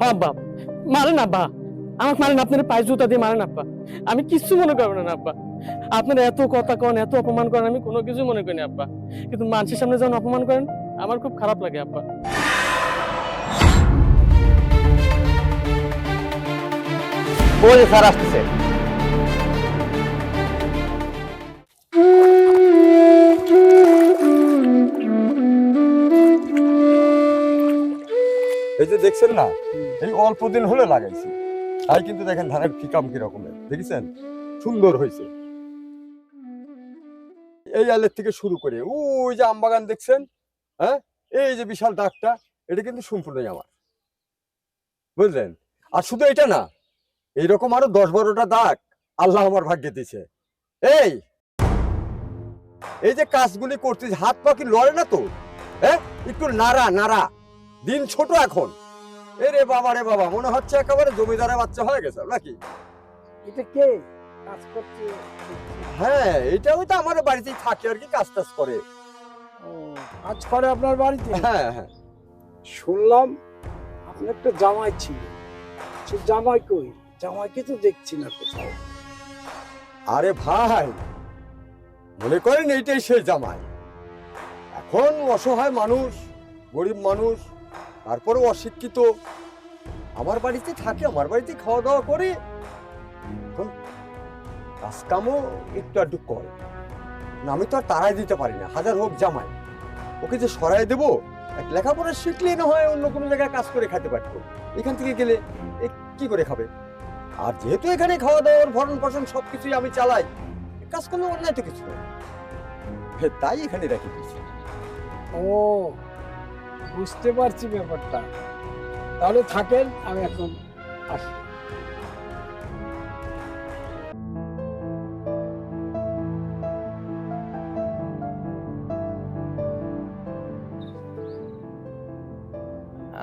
হ্যাঁ আব্বা, মারেন আব্বা, আমাকে মারেন, আপনার পায়ে জুতা দিয়ে মারেন আব্বা, আমি কিচ্ছু মনে করবো না আব্বা। আপনারা এত কথা কন, এত অপমান করেন, আমি কোনো কিছু মনে করিনি আব্বা, কিন্তু মানুষের সামনে যখন অপমান করেন আমার খুব খারাপ লাগে আব্বা। ওই যে স্যার আসতেছে। এই যে দেখছেন না, এই অল্প দিন হলে লাগাইছি, তাই কিন্তু দেখেন ধানের ফিকাম কি রকমের, দেখেছেন সুন্দর হয়েছে। এই আলের থেকে শুরু করে ওই যে আমবাগান দেখছেন, হ্যাঁ, এই যে বিশাল দাগটা, এটা কিন্তু সম্পূর্ণই আমার, বুঝলেন? আর শুধু এটা না, এইরকম আরো 10-12টা দাগ আল্লাহ আমার ভাগ্যে দিছে। এই এই যে কাজগুলি করতে হাত পা কি লড়ে না তো? হ্যাঁ, একটু নাড়া নাড়া, দিন ছোট এখন। রে বাবা, মনে হচ্ছে একেবারে জমিদারের বাচ্চা হয়ে গেছে নাকি? এটা কে কাজ করছে? হ্যাঁ, এটা ওই তো আমার বাড়িতেই থাকে আর কি, কাজ টাজ করে। কাজ করে আপনার বাড়িতে? হ্যাঁ হ্যাঁ। শুনলাম আপনার একটা জামাই ছিল, সে জামাই কই? জামাইকে তো দেখছি না কোথাও। আরে ভাই, মনে করেন এইটাই সেই জামাই। এখন অসহায় মানুষ, গরিব মানুষ, তারপরে অশিক্ষিত, আমার বাড়িতে থাকে, আমার বাড়িতে খাওয়া দাওয়া করে, এখন কাজ কামও একটু আধটু করে না। আমি তো আর তাড়াই দিতে পারি না, হাজার হোক জামাই, ওকে যে সরাই দেবো? লেখাপড়া শিখলে না হয় অন্য কোনো জায়গায় কাজ করে খেতে পারতো, এখান থেকে গেলে কি করে খাবে? আর যেহেতু এখানে খাওয়া দাওয়ার ভরণ পোষণ সবকিছুই আমি চালাই, কাজ করলে অন্যায় তো কিছু নেই, তাই এখানে রেখে দিয়েছি। ও, বুঝতে পারছি ব্যাপারটা। তাহলে থাকেন, আমি এখন আসি।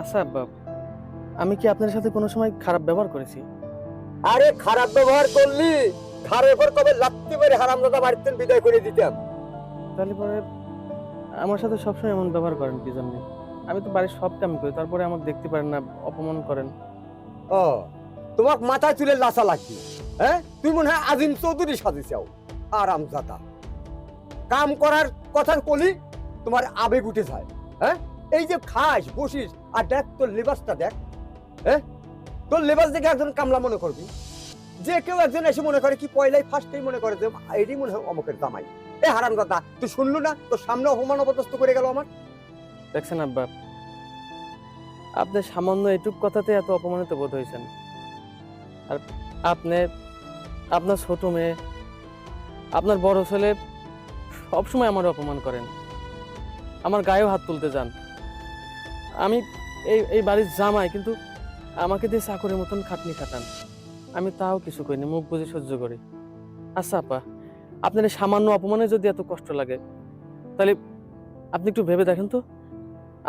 আচ্ছা আব্বা, আমি কি আপনার সাথে কোনো সময় খারাপ ব্যবহার করেছি? আরে খারাপ ব্যবহার করলি, ঘরের পর কবে লাত্তি মেরে হারামজাদা বাড়িতে বিদায় করে দিতাম। তাহলে পরে আমার সাথে সবসময় এমন ব্যবহার করেন কি জন্য? আমি তো বাড়ির সব কাম করি, তারপরে আমাকে দেখতে পারেন না, অপমান করেন। ও, তোমার মাথায় চুলে লাসা লাগছে, হ্যাঁ? তুই মনে হয় আজিম চৌধুরী সাজিছাও, হারামজাদা। কাম করার কথা কলি তোমার আবেগ উঠে যায়, হ্যাঁ? এই যে খাস বসিস আর দেখ তোর লেবাসটা দেখ, হ্যাঁ, তোর লেবাস দেখে একজন কামলা মনে করবি, যে কেউ একজন এসে মনে করে কি পয়লাই ফার্স্টেই মনে করে যে এটাই মনে হয় অমুকের জামাই। এ হারামজাদা, তুই শুনলু না? তোর সামনে অপমান অপদস্থ করে গেল আমার। দেখছেন আব্বা, আপনি সামান্য এটুক কথাতে এত অপমানিত বোধ হয়েছেন, আর আপনি, আপনার ছোট মেয়ে, আপনার বড় ছেলে সবসময় আমার অপমান করেন, আমার গায়েও হাত তুলতে যান। আমি এই বাড়ির জামাই, কিন্তু আমাকে দিয়ে চাকরের মতন খাটনি খাটান, আমি তাও কিছু করিনি, মুখ বুঝে সহ্য করি। আচ্ছা আপা, আপনার এই সামান্য অপমানে যদি এত কষ্ট লাগে, তাহলে আপনি একটু ভেবে দেখেন তো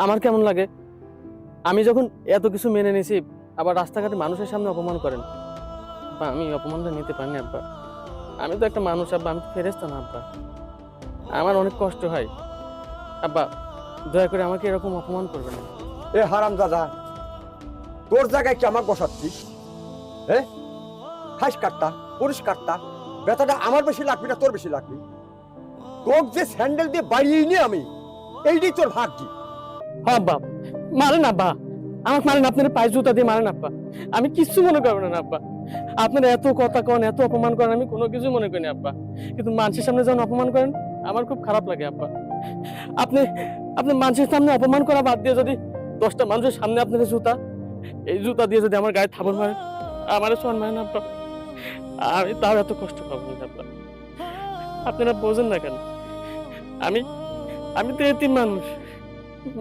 আমার কেমন লাগে। আমি যখন এত কিছু মেনে নিয়েছি, আবার রাস্তাঘাটে মানুষের সামনে অপমান করেন। আব্বা, আমি অপমানটা নিতে পারিনি আব্বা, আমি তো একটা মানুষ আব্বা, আমি তো ফেরেশতা না আব্বা, আমার অনেক কষ্ট হয় আব্বা, দয়া করে আমাকে এরকম অপমান করবেন না। এ হারামজাদা, তোর জায়গায় কি আমার বসাচ্ছিস? হ্যাঁ, খাস কাটতা, পরিষ্কারটা, ব্যথাটা আমার বেশি লাগবে না তোর বেশি লাগবে? তোর যে স্যান্ডেল দিয়ে বাড়িয়ে নি আমি, এইটাই তোর ভাগ্য। হ্যাঁ আব্বা, মারেন আব্বা, আমাকে মারেন, আপনার পায়ে জুতা দিয়ে মারেন আব্বা, আমি কিচ্ছু মনে করবো না আব্বা। আপনারা এত কথা কন, এত অপমান করেন, আমি কোনো কিছু মনে করিনি আব্বা, কিন্তু মানুষের সামনে যখন অপমান করেন আমার খুব খারাপ লাগে আব্বা। আপনি আপনি মানুষের সামনে অপমান করা বাদ দিয়ে যদি 10টা মানুষের সামনে আপনার জুতা, এই জুতা দিয়ে যদি আমার গায়ে থাপড় মারেন, আমারও সম্মান আব্বা, আমি তাও এত কষ্ট পাবো না আব্বা। আপনারা বোঝেন না কেন? আমি আমি তো এতিম মানুষ,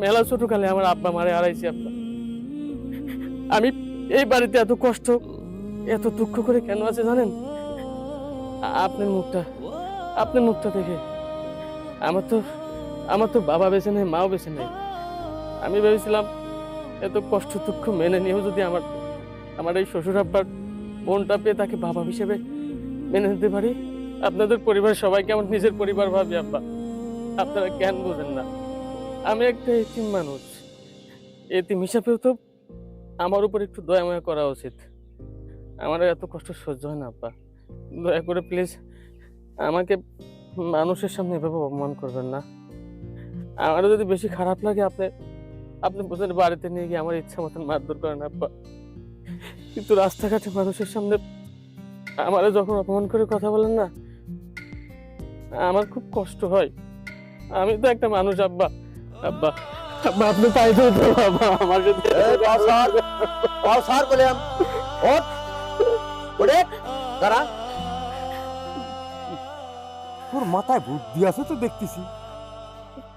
মেলা ছোটকালে আমার আব্বা মারে হারাইছি আব্বা। আমি এই বাড়িতে এত কষ্ট, এত দুঃখ করে কেন আছে জানেন? আপনার মুখটা দেখে। আমার তো বাবা বেঁচে নেই, মাও বেঁচে নেই। আমি ভেবেছিলাম এত কষ্ট দুঃখ মেনে নিয়েও যদি আমার এই শ্বশুর আব্বার মনটা পেয়ে তাকে বাবা হিসেবে মেনে নিতে পারি, আপনাদের পরিবারের সবাইকে আমার নিজের পরিবার ভাবি আব্বা। আপনারা কেন বোঝেন না? আমি একটা এতিম মানুষ, এতিম হিসাবেও তো আমার উপর একটু দয়া ময়া করা উচিত। আমার আর এত কষ্ট সহ্য হয় না আব্বা। দয়া করে প্লিজ আমাকে মানুষের সামনে এভাবে অপমান করবেন না। আমার যদি বেশি খারাপ লাগে আপনি আপনি বোঝেন বাড়িতে নিয়ে গিয়ে আমার ইচ্ছা মতন মারধর করেন আব্বা, কিন্তু রাস্তাঘাটে মানুষের সামনে আমারে যখন অপমান করে কথা বলেন না, আমার খুব কষ্ট হয়। আমি তো একটা মানুষ আব্বা। আব্বা আব্বা আপনি পাই তো বাবা আমার সাথে স্যার বললাম ওঠ ওঠে দাঁড়া। তোর মাথায় বুদ্ধি আছে তো দেখতেছি।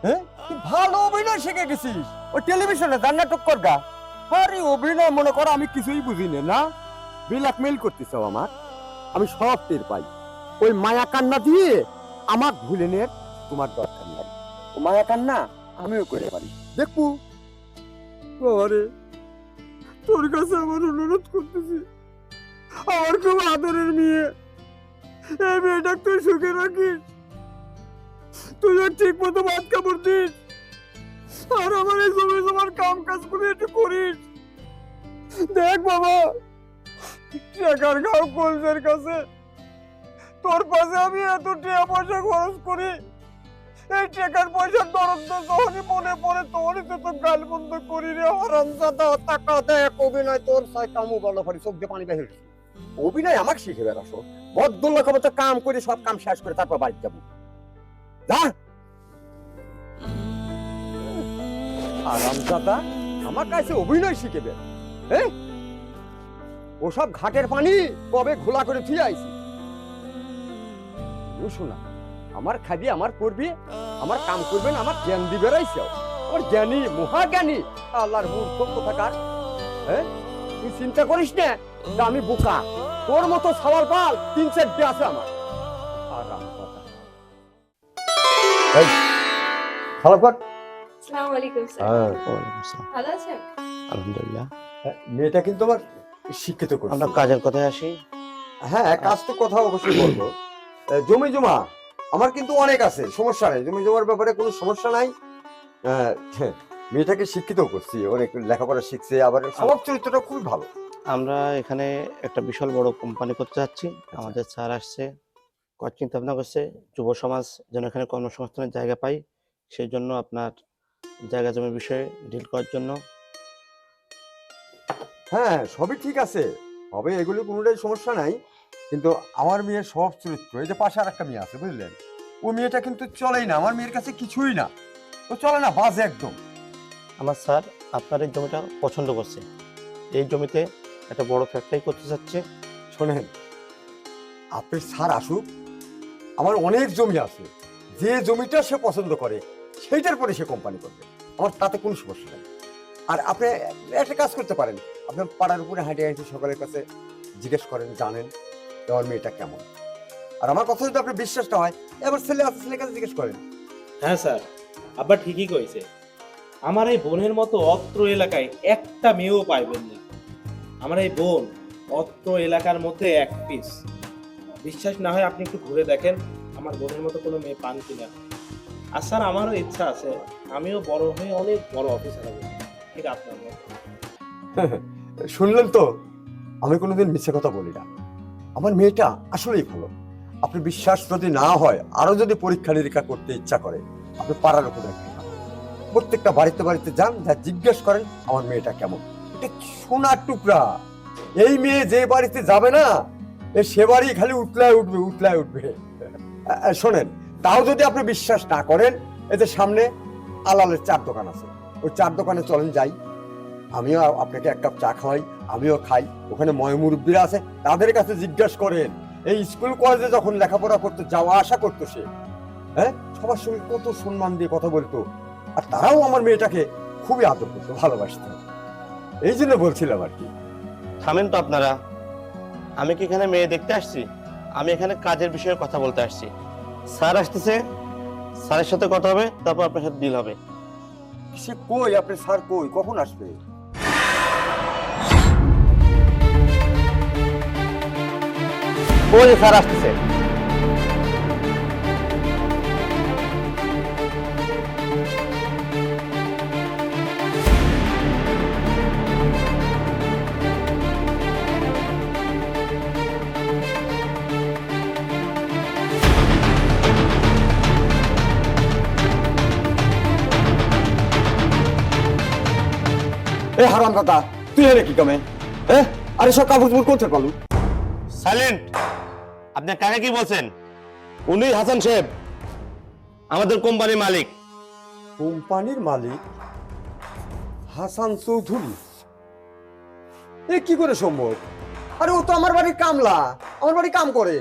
হ্যাঁ তুই ভালো অভিনয় শিখে গেছিস, ওই টেলিভিশনে যার নাটক করগা। আরে অভিনয় মনে করো আমি কিছুই বুঝি না, ব্ল্যাকমেইল করতেছ আমার, আমি সব টের পাই। ওই মায়া কান্না দিয়ে আমার ভুলে নে, তোমার দরকার নাই। ও মায়া কান্না আমিও করে পারি, দেখবো। আরে তোর কাছে আমার অনুরোধ করতেছি, আমার খুব আদরের মেয়ে, এই মেয়েটা তুই সুখে রাখিস, তুই ঠিক মতো ভাত কাপড় দিস, আর আমার এই জমি জমার কাম কাজ করে একটু করিস। দেখ বাবা, টাকার গাও কলজের কাছে, তোর পাশে আমি এত টাকা পয়সা খরচ করি, এই টাকার পয়সার দরদ যখনই মনে পড়ে তখনই তো তোর গাল বন্ধ করি রে হারামজাদা। টাকা দেখ অভিনয় তোর সাই কামু ভালো পারি, চোখ দিয়ে পানি বের হচ্ছে। অভিনয় আমাকে শিখে বেড়াসো, ভদ্রলোক হবে তো কাম করে সব কাম শেষ করে তারপর বাড়ি যাবো। যা হারামজাদা, আমার কাছে অভিনয় শিখেবে। হ্যাঁ ওসব ঘাটের পানি কবে ঘোলা করে থুয়ে আইছি। শোনা, আমার খাবি আমার করবি, আমার কাম করবেন, আমার জ্ঞান দিবে রাইছে। আমার জ্ঞানী মহাজ্ঞানী আল্লাহর মূর্খ কোথাকার। হ্যাঁ তুই চিন্তা করিস না যে আমি বোকা, তোর মতো সওয়াল পাল 3-4 আছে আমার। হারামজাদা এই খারাপ কর। আসসালামু আলাইকুম স্যার। ওয়ালাইকুম আসসালাম। ভালো আছেন? আলহামদুলিল্লাহ। মেয়েটা কিন্তু আমার শিক্ষিত করছে। আমরা কাজের কথায় আসি। হ্যাঁ কাজ তো কথা অবশ্যই বলবো। জমি জমা আমার কিন্তু অনেক আছে, সমস্যা নেই, জমি জমার ব্যাপারে কোনো সমস্যা নাই। মেয়েটাকে শিক্ষিত করছি, অনেক লেখাপড়া শিখছে, আবার স্বভাব চরিত্রটা খুবই ভালো। আমরা এখানে একটা বিশাল বড় কোম্পানি করতে যাচ্ছি। আমাদের স্যার আসছে, কয়েক চিন্তা ভাবনা করছে যুব সমাজ যেন এখানে কর্মসংস্থানের জায়গা পাই, সেই জন্য আপনার জায়গা জমির বিষয়ে ডিল করার জন্য। হ্যাঁ সবই ঠিক আছে, হবে এগুলি কোনোটাই সমস্যা নাই, কিন্তু আমার মেয়ের স্বভাব চরিত্র, এই যে পাশে আর একটা মেয়ে আছে বুঝলেন, ও মেয়েটা কিন্তু চলেই না, আমার মেয়ের কাছে কিছুই না, ও চলে না, বাজে একদম। আমার স্যার আপনার এই জমিটা পছন্দ করছে, এই জমিতে একটা বড় ফ্যাক্টরি করতে চাচ্ছে। শোনেন, আপনি স্যার আসুক, আমার অনেক জমি আছে, যে জমিটা সে পছন্দ করে সেইটার পরে সে কোম্পানি করবে, আমার তাতে কোনো সমস্যা নেই। আর আপনি একটা কাজ করতে পারেন, আপনার পাড়ার উপরে হাঁটে হাঁটে সকলের কাছে জিজ্ঞেস করেন, জানেন আমার মেয়েটা কেমন। আর আমার কথা যদি আপনার বিশ্বাসটা হয়, এবার ছেলে আছে, ছেলের কাছে জিজ্ঞেস করেন। হ্যাঁ স্যার, আব্বা ঠিকই কইছে। আমার এই বোনের মতো অত্র এলাকায় একটা মেয়েও পাইবেন না। আমার এই বোন অত্র এলাকার মধ্যে এক পিস। বিশ্বাস না হয় আপনি একটু ঘুরে দেখেন আমার বোনের মতো কোনো মেয়ে পান কিনা। আর স্যার আমারও ইচ্ছা আছে, আমিও বড় হয়ে অনেক বড় অফিসার হব, ঠিক আপনার মতো। শুনলেন তো, আমি কোনোদিন মিথ্যে কথা বলি না, আমার মেয়েটা আসলেই ভালো। আপনি বিশ্বাস যদি না হয়, আরো যদি পরীক্ষা নিরীক্ষা করতে ইচ্ছা করে, আপনি পাড়ার উপরে প্রত্যেকটা বাড়িতে বাড়িতে যান, যা জিজ্ঞেস করেন আমার মেয়েটা কেমন। এটা সোনার টুকরা, এই মেয়ে যে বাড়িতে যাবে না, সে বাড়ি খালি উতলায় উঠবে, উতলায় উঠবে। শোনেন, তাও যদি আপনি বিশ্বাস না করেন, এতে সামনে আলালের 4 দোকান আছে, ওই 4 দোকানে চলেন যাই, আমিও আপনাকে 1 কাপ চা খাওয়াই, আমিও খাই, ওখানে ময়মুরব্বীরা আছে, তাদের কাছে জিজ্ঞাসা করেন। এই স্কুল কলেজে যখন লেখাপড়া করতে যাওয়া আসা করতো সে, হ্যাঁ সবার সঙ্গে কত সম্মান দিয়ে কথা বলতো, আর তারাও আমার মেয়েটাকে খুবই আদর করতো, ভালোবাসতো। এই জন্য বলছিলাম আর কি। থামেন তো আপনারা, আমি কি এখানে মেয়ে দেখতে আসছি? আমি এখানে কাজের বিষয়ে কথা বলতে আসছি। স্যার আসতেছে, স্যারের সাথে কথা হবে, তারপর আপনার সাথে ডিল হবে। সে কই, আপনি স্যার কই, কখন আসবে? ওই স্যার আসতেছে। এ হারাম দাদা, তুই এনে কি কামে? হ্যাঁ, আরে সব কাপড় চোপড় কোথায় পালু? সাইলেন্ট। আপনি কাকে কি বলছেন? উনি হাসান সাহেব, আমাদের কোম্পানির মালিক। কোম্পানির মালিক হাসান চৌধুরী? এ কি করে সম্ভব? আরে ও তো আমার বাড়ির কামলা, আমার বাড়ি কাম করে।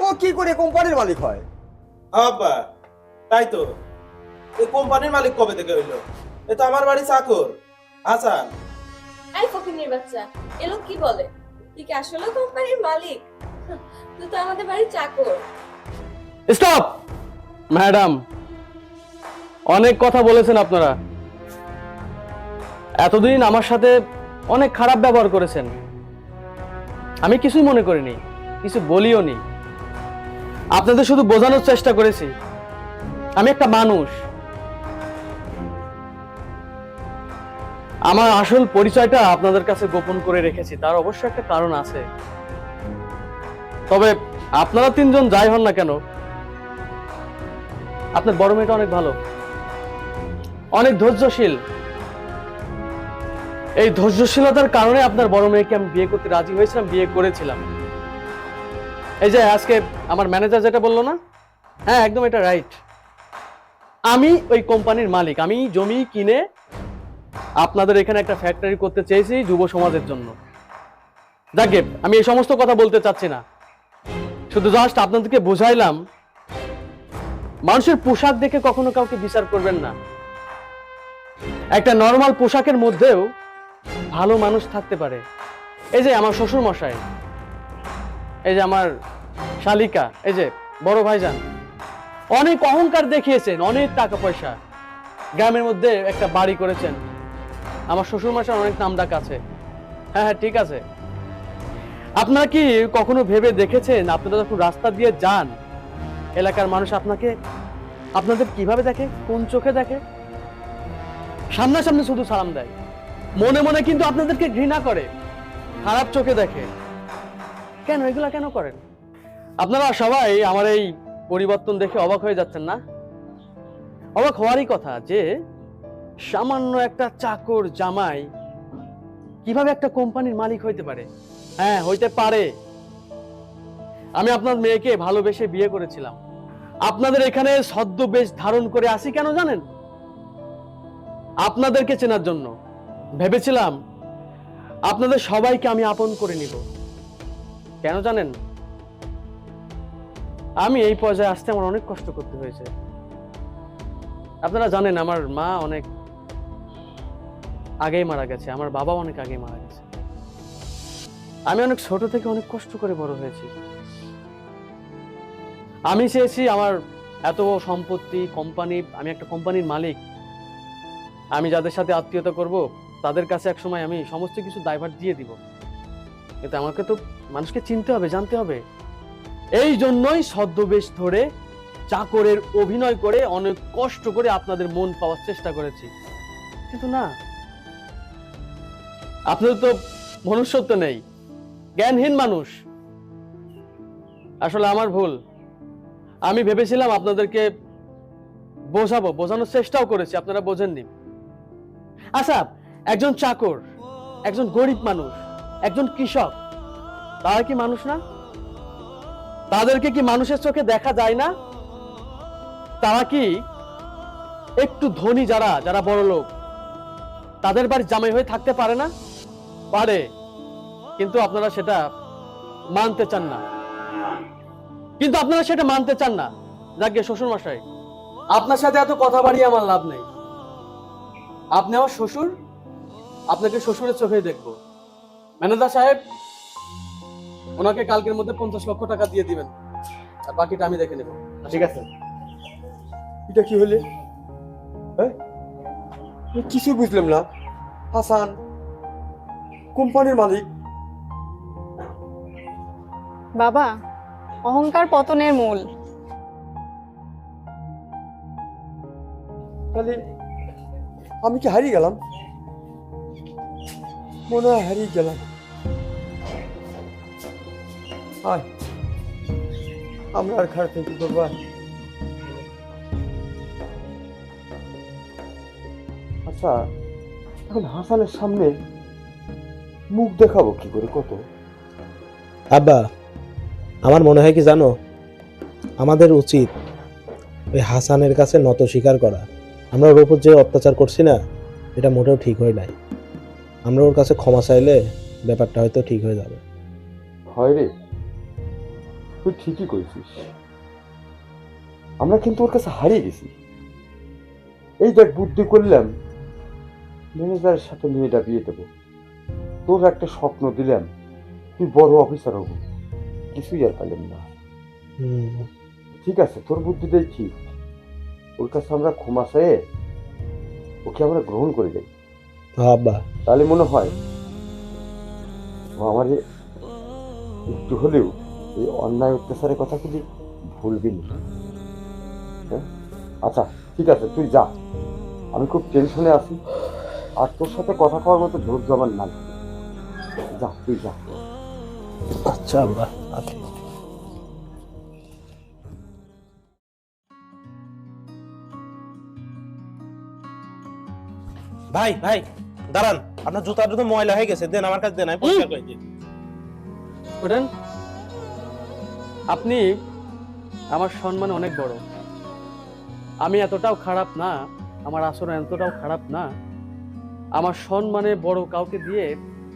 ও কি করে কোম্পানির মালিক হয়? আব্বা তাই তো, এই কোম্পানির মালিক কবে থেকে হইলো? এ তো আমার বাড়ি চাকর হাসান। এই ফকিনীর বাচ্চা, এ লোক কি বলে? তুই কি আসলে কোম্পানির মালিক? তুই তো আমাদের বাড়ির চাকর। স্টপ ম্যাডাম, অনেক কথা বলেছেন আপনারা। এতদিন আমার সাথে অনেক খারাপ ব্যবহার করেছেন, আমি কিছুই মনে করিনি, কিছু বলিও নি। আপনাদের শুধু বোঝানোর চেষ্টা করেছি আমি একটা মানুষ। আমার আসল পরিচয়টা আপনাদের কাছে গোপন করে রেখেছি, তার অবশ্য একটা কারণ আছে। তবে আপনারা তিনজন যাই হন না কেন, আপনার বড় মেয়েটা অনেক ভালো, অনেক ধৈর্যশীল। এই ধৈর্যশীলতার কারণে আপনার বড় মেয়েকে আমি বিয়ে করতে রাজি হয়েছিলাম, বিয়ে করেছিলাম। এই যে আজকে আমার ম্যানেজার যেটা বললো না, হ্যাঁ একদম এটা রাইট। আমি ওই কোম্পানির মালিক, আমি জমি কিনে আপনাদের এখানে একটা ফ্যাক্টরি করতে চেয়েছি যুব সমাজের জন্য। যাকে আমি এই সমস্ত কথা বলতে চাচ্ছি না, শুধু জাস্ট আপনাদেরকে বোঝাইলাম মানুষের পোশাক দেখে কখনো কাউকে বিচার করবেন না। একটা নরমাল পোশাকের মধ্যেও ভালো মানুষ থাকতে পারে। এই যে আমার শ্বশুর মশাই, এই যে আমার শালিকা, এই যে বড় ভাইজান, অনেক অহংকার দেখিয়েছেন, অনেক টাকা পয়সা, গ্রামের মধ্যে একটা বাড়ি করেছেন। আমার শ্বশুর মশাই অনেক নাম ডাক আছে। হ্যাঁ হ্যাঁ ঠিক আছে। আপনারা কি কখনো ভেবে দেখেছেন আপনারা যখন রাস্তা দিয়ে যান, এলাকার মানুষ আপনাদের কিভাবে দেখে, কোন চোখে দেখে? সামনাসামনি শুধু সালাম দেয়, মনে মনে কিন্তু আপনাদেরকে ঘৃণা করে, খারাপ চোখে দেখে। কেন এগুলা কেন করেন? আপনারা সবাই আমার এই পরিবর্তন দেখে অবাক হয়ে যাচ্ছেন না? অবাক হওয়ারই কথা যে সামান্য একটা চাকর জামাই কিভাবে একটা কোম্পানির মালিক হইতে পারে। হ্যাঁ হইতে পারে। আমি আপনার মেয়েকে ভালোবেসে বিয়ে করেছিলাম। আপনাদের এখানে ছদ্মবেশ ধারণ করে আসি কেন জানেন? আপনাদেরকে চেনার জন্য। ভেবেছিলাম আপনাদের সবাইকে আমি আপন করে নিব। কেন জানেন? আমি এই পর্যায়ে আসতে আমার অনেক কষ্ট করতে হয়েছে। আপনারা জানেন আমার মা অনেক আগেই মারা গেছে, আমার বাবা অনেক আগেই মারা গেছে। আমি অনেক ছোট থেকে অনেক কষ্ট করে বড় হয়েছি। আমি চেয়েছি আমার এত সম্পত্তি, কোম্পানি, আমি একটা কোম্পানির মালিক, আমি যাদের সাথে আত্মীয়তা করব তাদের কাছে একসময় আমি সমস্ত কিছু দায়ভার দিয়ে দিব। কিন্তু আমাকে তো মানুষকে চিনতে হবে, জানতে হবে। এই জন্যই ছদ্মবেশ ধরে চাকরের অভিনয় করে অনেক কষ্ট করে আপনাদের মন পাওয়ার চেষ্টা করেছি। কিন্তু না, আপনাদের তো মনুষ্যত্ব নেই, জ্ঞানহীন মানুষ। আসলে আমার ভুল। আমি ভেবেছিলাম আপনাদেরকে বোঝাবো, বোঝানোর চেষ্টাও করেছি, আপনারা বোঝেননি। আচ্ছা, একজন চাকর, একজন গরিব মানুষ, একজন কৃষক, তারা কি মানুষ না? তাদেরকে কি মানুষের চোখে দেখা যায় না? তারা কি একটু ধনী, যারা বড় লোক, তাদের বাড়ি জামাই হয়ে থাকতে পারে না? পারে, কিন্তু আপনারা সেটা মানতে চান না। যাকে শ্বশুর মশাই, আপনার সাথে এত কথা বাড়িয়ে আমার লাভ নেই। আপনি আমার শ্বশুর, আপনাকে শ্বশুরের চোখেই দেখবো। ম্যানেজার সাহেব, ওনাকে কালকের মধ্যে 50 লক্ষ টাকা দিয়ে দিবেন, আর বাকিটা আমি দেখে নেব। ঠিক আছে। এটা কি হলে? হ্যাঁ, আমি কিছু বুঝলাম না। হাসান কোম্পানির মালিক? বাবা, অহংকার পতনের মূল। তাহলে আমি কি হারিয়ে গেলাম? মনে হয় হারিয়ে গেলাম। আয়, আমরা আর খারাপ কি করবো? আচ্ছা, এখন হাসানের সামনে মুখ দেখাবো কি করে কত? আব্বা, আমার মনে হয় কি জানো, আমাদের উচিত ওই হাসানের কাছে নত স্বীকার করা। আমরা ওর উপর যে অত্যাচার করছি না, এটা মোটেও ঠিক হয় নাই। আমরা ওর কাছে ক্ষমা চাইলে ব্যাপারটা হয়তো ঠিক হয়ে যাবে। হয় রে, তুই ঠিকই করেছিস। আমরা কিন্তু ওর কাছে হারিয়ে গেছি। এই দেখ বুদ্ধি করলাম, ম্যানেজারের সাথে মেয়েটা বিয়ে দেবো। তোর একটা স্বপ্ন দিলাম, তুই বড় অফিসার হবো, কিছুই আর পারলাম না। ঠিক আছে, তোর বুদ্ধিটাই ঠিক। ওর কাছে আমরা ক্ষমা চেয়ে ওকে আমরা গ্রহণ করে যাই। আব্বা, তাহলে মনে হয় ও আমার একটু হলেও এই অন্যায় অত্যাচারের কথাগুলি ভুলবি না। হ্যাঁ, আচ্ছা ঠিক আছে, তুই যা। আমি খুব টেনশনে আছি, আর তোর সাথে কথা কওয়ার মতো ধৈর্য আমার নাই। যা, তুই যা। আচ্ছা আব্বা, আসি। ভাই ভাই দাঁড়ান, আপনার জুতাটা তো ময়লা হয়ে গেছে, দেন আমার কাছে দেন, আমি পরিষ্কার করে দিই। ওঠেন। আপনি আমার সম্মান অনেক বড়। আমি এতটাও খারাপ না, আমার আচরণ এতটাও খারাপ না আমার সম্মানে বড় কাউকে দিয়ে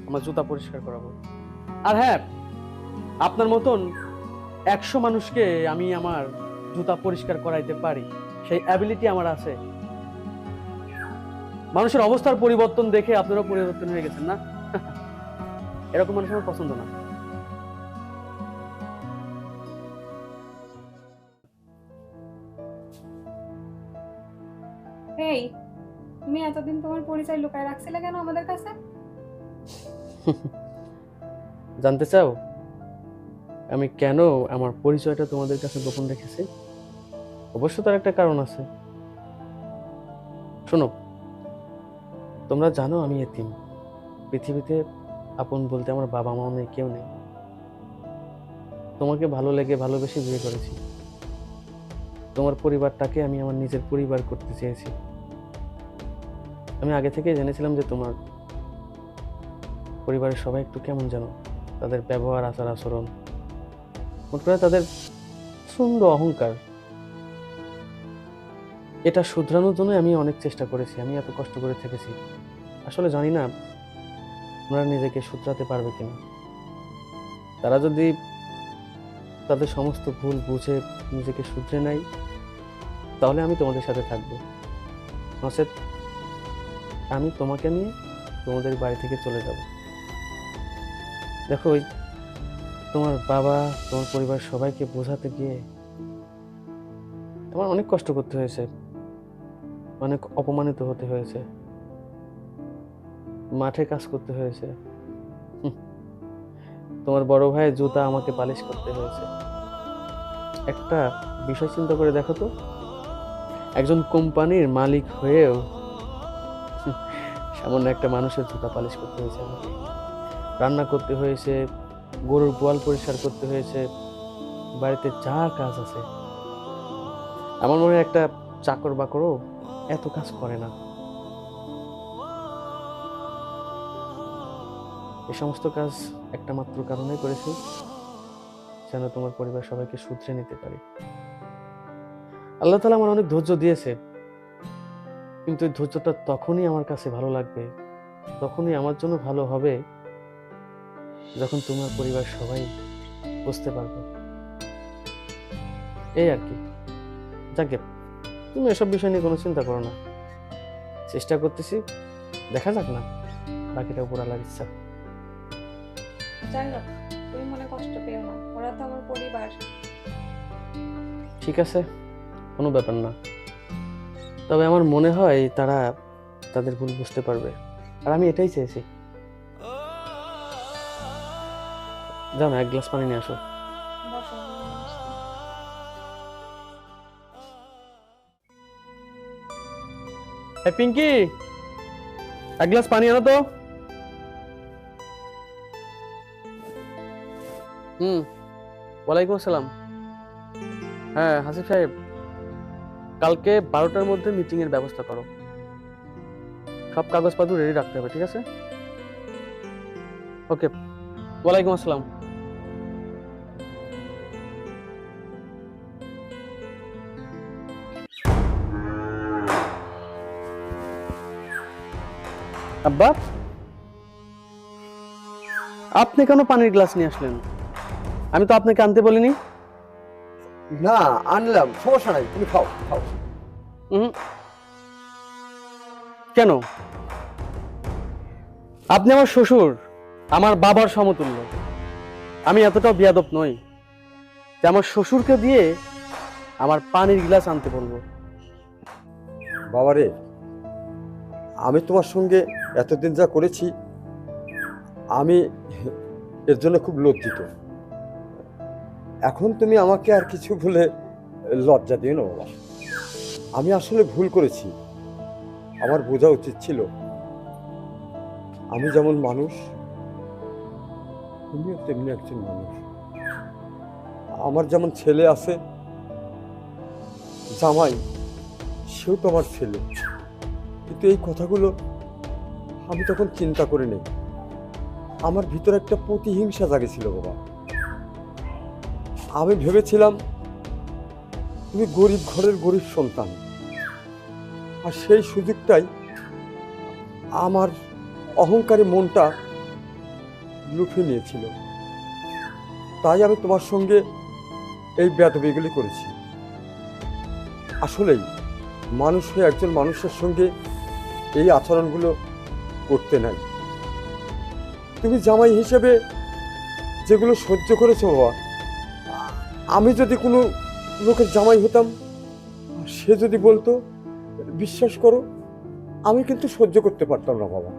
আমার জুতা পরিষ্কার করাবো। আর হ্যাঁ, আপনার মতন 100 মানুষকে আমি আমার জুতা পরিষ্কার করাইতে পারি, সেই অ্যাবিলিটি আমার আছে। মানুষের অবস্থার পরিবর্তন দেখে আপনারাও পরিবর্তন হয়ে গেছেন না? এরকম মানুষ আমার পছন্দ না। এই, তুমি এতদিন তোমার পরিচয় লুকায় রাখছিলে কেন আমাদের কাছে? জানতে চাও আমি কেন আমার পরিচয়টা তোমাদের কাছে গোপন রেখেছি? অবশ্য তার একটা কারণ আছে। শোনো, তোমরা জানো আমি এতিম। পৃথিবীতে আপন বলতে আমার বাবা মা নেই, কেউ নেই। তোমাকে ভালো লেগে ভালোবেসে বিয়ে করেছি। তোমার পরিবারটাকে আমি আমার নিজের পরিবার করতে চেয়েছি। আমি আগে থেকে জেনেছিলাম যে তোমার পরিবারের সবাই একটু কেমন যেন, তাদের ব্যবহার, আচার আচরণ, মোট করে তাদের সুন্দর অহংকার। এটা শুধরানোর জন্য আমি অনেক চেষ্টা করেছি, আমি এত কষ্ট করে থেকেছি। আসলে জানি না ওনারা নিজেকে শুধরাতে পারবে কিনা। তারা যদি তাদের সমস্ত ভুল বুঝে নিজেকে শুধরে নেয়, তাহলে আমি তোমাদের সাথে থাকবো। নচেৎ আমি তোমাকে নিয়ে তোমাদের বাড়ি থেকে চলে যাব। দেখো, ওই তোমার বাবা, তোমার পরিবার সবাইকে বোঝাতে গিয়ে আমার অনেক কষ্ট করতে হয়েছে, অনেক অপমানিত হতে হয়েছে, মাঠে কাজ করতে হয়েছে। তোমার বড় ভাইয়ের জুতা আমাকে পালিশ করতে হয়েছে। একটা বিষয় চিন্তা করে দেখো তো, একজন কোম্পানির মালিক হয়েও সামান্য একটা মানুষের জুতা পালিশ করতে হয়েছে আমাকে। রান্না করতে হয়েছে, গরুর গোয়াল পরিষ্কার করতে হয়েছে, বাড়িতে যা কাজ আছে। আমার মনে হয় একটা চাকর বাকরও এত কাজ করে না। এই সমস্ত কাজ একটা মাত্র কারণে করেছি, যেন তোমার পরিবার সবাইকে শুধরে নিতে পারি। আল্লাহ তাআলা আমার অনেক ধৈর্য দিয়েছে, কিন্তু এই ধৈর্যটা তখনই আমার কাছে ভালো লাগবে, তখনই আমার জন্য ভালো হবে, যখন তোমার পরিবার সবাই বুঝতে পারবে। এই আর কি। যাকে, তুমি এসব বিষয় নিয়ে কোনো চিন্তা করো না। চেষ্টা করতেছি, দেখা যাক না, বাকিটা উপর আল্লাহর ইচ্ছা। যাই হোক, তুমি মনে কষ্ট পেও না, ওরা তো আমার পরিবার। ঠিক আছে, কোনো ব্যাপার না। তবে আমার মনে হয় তারা তাদের ভুল বুঝতে পারবে, আর আমি এটাই চেয়েছি। যাও না, 1 গ্লাস পানি নিয়ে আসো। বসো, আমি নিয়ে আসছি। এই পিঙ্কি, 1 গ্লাস পানি আনো তো। ওয়ালাইকুম আসসালাম। হ্যাঁ হাসিফ সাহেব, কালকে 12টার মধ্যে মিটিং এর ব্যবস্থা করো। সব কাগজপত্র রেডি রাখতে হবে, ঠিক আছে? ওকে, ওয়ালাইকুম আসসালাম। আব্বা, আপনি কেন পানির গ্লাস নিয়ে আসলেন? আমি তো আপনাকে আনতে বলিনি। না, আনলাম, সমস্যা নাই, তুমি খাও খাও। কেন? আপনি আমার শ্বশুর, আমার বাবার সমতুল্য। আমি এতটাও বিয়াদব নই যে আমার শ্বশুরকে দিয়ে আমার পানির গ্লাস আনতে বলবো। বাবারে, আমি তোমার সঙ্গে এতদিন যা করেছি, আমি এর জন্য খুব লজ্জিত। এখন তুমি আমাকে আর কিছু বলে লজ্জা দিও না বাবা। আমি আসলে ভুল করেছি, আমার বোঝা উচিত ছিল। আমি যেমন মানুষ, তুমিও তেমনি একজন মানুষ। আমার যেমন ছেলে আছে, জামাই সেও তো আমার ছেলে। কিন্তু এই কথাগুলো আমি তখন চিন্তা করে নেই। আমার ভিতরে একটা প্রতিহিংসা জাগেছিল বাবা। আমি ভেবেছিলাম তুমি গরিব ঘরের গরিব সন্তান, আর সেই সুযোগটাই আমার অহংকারী মনটা লুফে নিয়েছিল। তাই আমি তোমার সঙ্গে এই বেয়াদবিগুলি করেছি। আসলেই মানুষ হয়ে একজন মানুষের সঙ্গে এই আচরণগুলো করতে নাই। তুমি জামাই হিসেবে যেগুলো সহ্য করেছো বাবা, আমি যদি কোনো লোকের জামাই হতাম, আর সে যদি বলতো, বিশ্বাস করো আমি কিন্তু সহ্য করতে পারতাম না বাবা।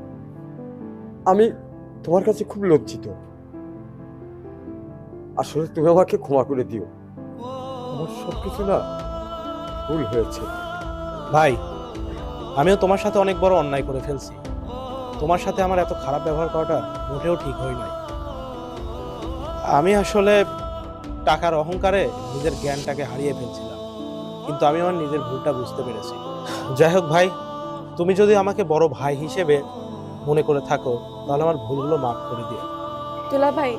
আমি তোমার কাছে খুব লজ্জিত। আসলে তুমি আমাকে ক্ষমা করে দিও, আমার সবকিছু না ভুল হয়েছে। ভাই, আমিও তোমার সাথে অনেক বড় অন্যায় করে ফেলছি। তোমার সাথে আমার এত খারাপ ব্যবহার করাটা মোটেও ঠিক হয় নাই। আমি আসলে টাকার অহংকারে নিজের জ্ঞানটাকে হারিয়ে ফেলছিলাম, কিন্তু আমি আমার নিজের ভুলটা বুঝতে পেরেছি। যাই হোক ভাই, তুমি যদি আমাকে বড় ভাই হিসেবে মনে করে থাকো, তাহলে আমার ভুলগুলো মাফ করে দিও। দুলা ভাই,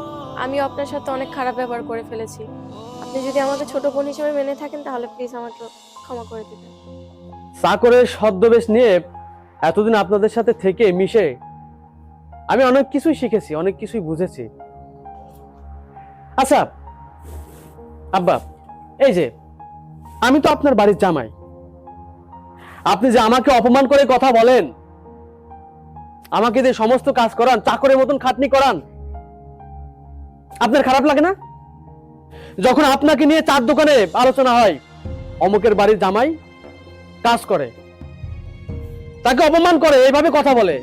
আমিও আপনার সাথে অনেক খারাপ ব্যবহার করে ফেলেছি। আপনি যদি আমাকে ছোট বোন হিসেবে মেনে থাকেন তাহলে প্লিজ আমাকে ক্ষমা করে দিবেন। চাকরের ছদ্মবেশ নিয়ে এতদিন আপনাদের সাথে থেকে মিশে আমি অনেক কিছুই শিখেছি, অনেক কিছুই বুঝেছি। আচ্ছা আব্বা, এই যে আমি তো আপনার বাড়ির জামাই, আপনি যে আমাকে অপমান করে কথা বলেন, আমাকে দিয়ে সমস্ত কাজ করান, চাকরের মতন খাটনি করান, আপনার খারাপ লাগে না? যখন আপনাকে নিয়ে চার দোকানে আলোচনা হয়, অমুকের বাড়ির জামাই কাজ করে, তাকে অপমান করে, এইভাবে কথা বলে,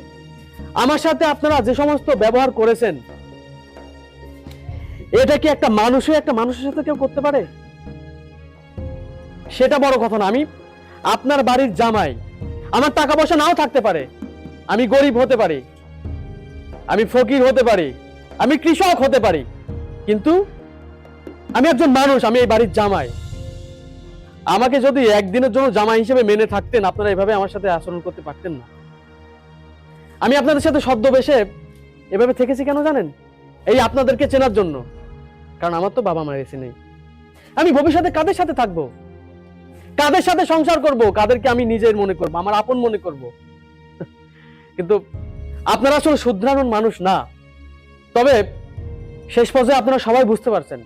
আমার সাথে আপনারা যে সমস্ত ব্যবহার করেছেন, এটা কি একটা মানুষের সাথে কেউ করতে পারে? সেটা বড় কথা না। আমি আপনার বাড়ির জামাই, আমার টাকা পয়সা নাও থাকতে পারে, আমি গরিব হতে পারি, আমি ফকির হতে পারি, আমি কৃষক হতে পারি, কিন্তু আমি একজন মানুষ, আমি এই বাড়ির জামাই। আমাকে যদি একদিনের জন্য জামাই হিসেবে মেনে থাকতেন, আপনারা এভাবে আমার সাথে আচরণ করতে পারতেন না। আমি আপনাদের সাথে ছদ্মবেশে এভাবে থেকেছি কেন জানেন? এই আপনাদেরকে চেনার জন্য। কারণ আমার তো বাবা মারা গেছে নেই, আমি ভবিষ্যতে কাদের সাথে থাকবো, কাদের সাথে সংসার করব, কাদেরকে আমি নিজের মনে করব, আমার আপন মনে করব। কিন্তু আপনারা আসলে শুধরানোর মানুষ না। তবে শেষ পর্যায়ে আপনারা সবাই বুঝতে পারছেন,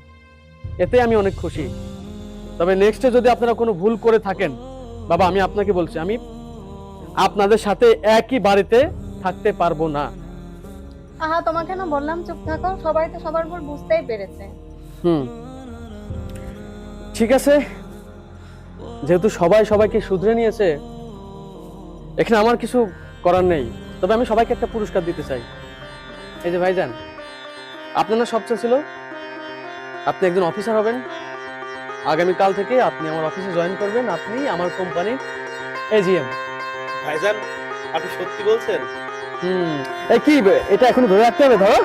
এতে আমি অনেক খুশি। তবে নেক্সটে যদি আপনারা কোনো ভুল করে থাকেন, বাবা আমি আপনাকে বলছি, আমি আপনাদের সাথে একই বাড়িতে থাকতে পারবো না। আহা, তোমাকে না বললাম চুপ থাকো, সবাই তো সবার ভুল বুঝতেই পেরেছে। ঠিক আছে, যেহেতু সবাই সবাইকে শুধরে নিয়েছে, এখানে আমার কিছু করার নেই। তবে আমি সবাইকে একটা পুরস্কার দিতে চাই। এই যে ভাইজান, আপনার না সবচেয়ে ছিল আপনি একজন অফিসার হবেন, আগামীকাল থেকে আপনি আমার অফিসে জয়েন করবেন, আপনি আমার কোম্পানির এজিএম। ভাইজান, আপনি সত্যি বলছেন? এই কি, এটা এখন ধরে রাখতে হবে, ধরো।